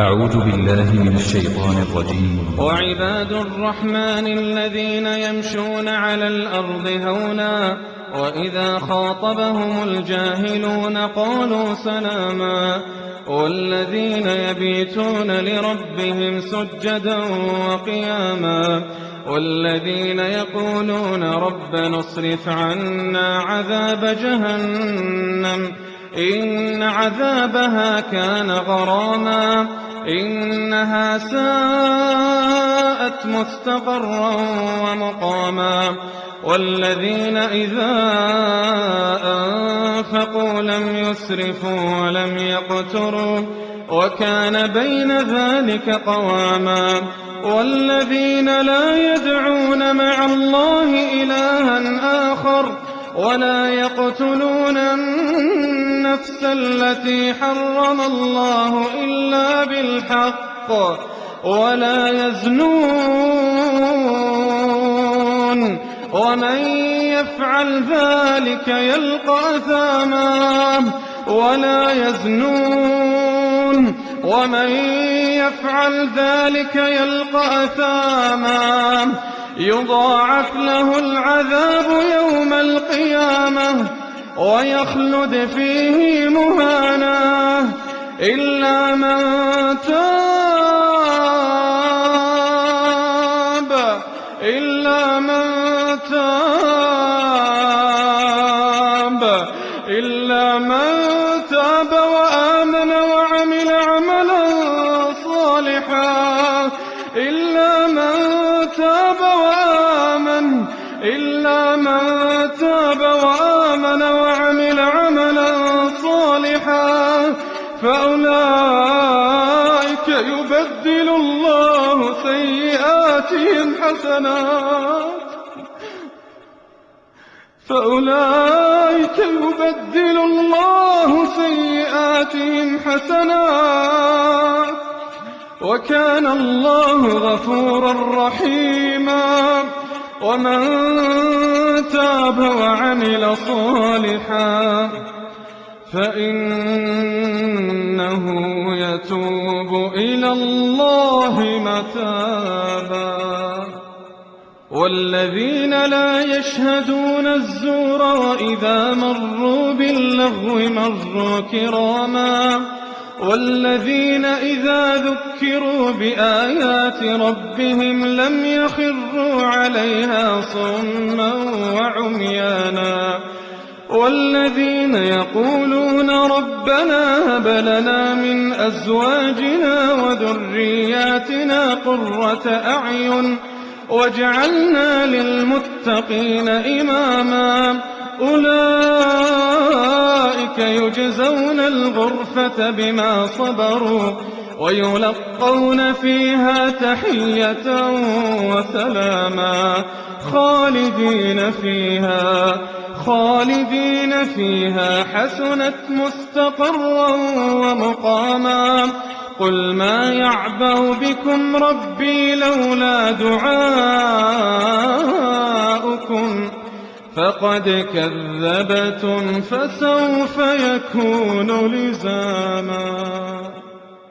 أعوذ بالله من الشيطان الرجيم. وعباد الرحمن الذين يمشون على الأرض هونا وإذا خاطبهم الجاهلون قالوا سلاما والذين يبيتون لربهم سجدا وقياما والذين يقولون ربنا اصرف عنا عذاب جهنم إن عذابها كان غراما إنها ساءت مستقرا ومقاما والذين إذا أنفقوا لم يسرفوا ولم يقتروا وكان بين ذلك قواما والذين لا يدعون مع الله إلها آخر ولا يقتلون النفس التي حرم الله إلا بالحق ولا يزنون ومن يفعل ذلك يلقى أثاما ولا يزنون ومن يفعل ذلك يلقى أثاما يضاعف له العذاب يوم القيامة ويخلد فيه مهانا إلا من تاب وآمن وعمل عملا صالحا إلا من تاب وآمن وعمل عملا صالحا فأولئك يبدل الله سيئاتهم حسنات وكان الله غفورا رحيما ومن تاب وعمل صالحا فإنه يتوب إلى الله متابا والذين لا يشهدون الزور وإذا مروا باللغو مروا كراما والذين إذا ذكروا بآيات ربهم لم يخروا عليها صما وعميانا والذين يقولون ربنا هب لنا من أزواجنا وذرياتنا قرة أعين واجعلنا للمتقين إماما أولئك يجزون الغرفة بما صبروا ويلقون فيها تحية وسلاما خالدين فيها حسنت مستقرا ومقاما قل ما يعبأ بكم ربي لولا دعاؤكم فقد كذبتم فسوف يكون لزاما.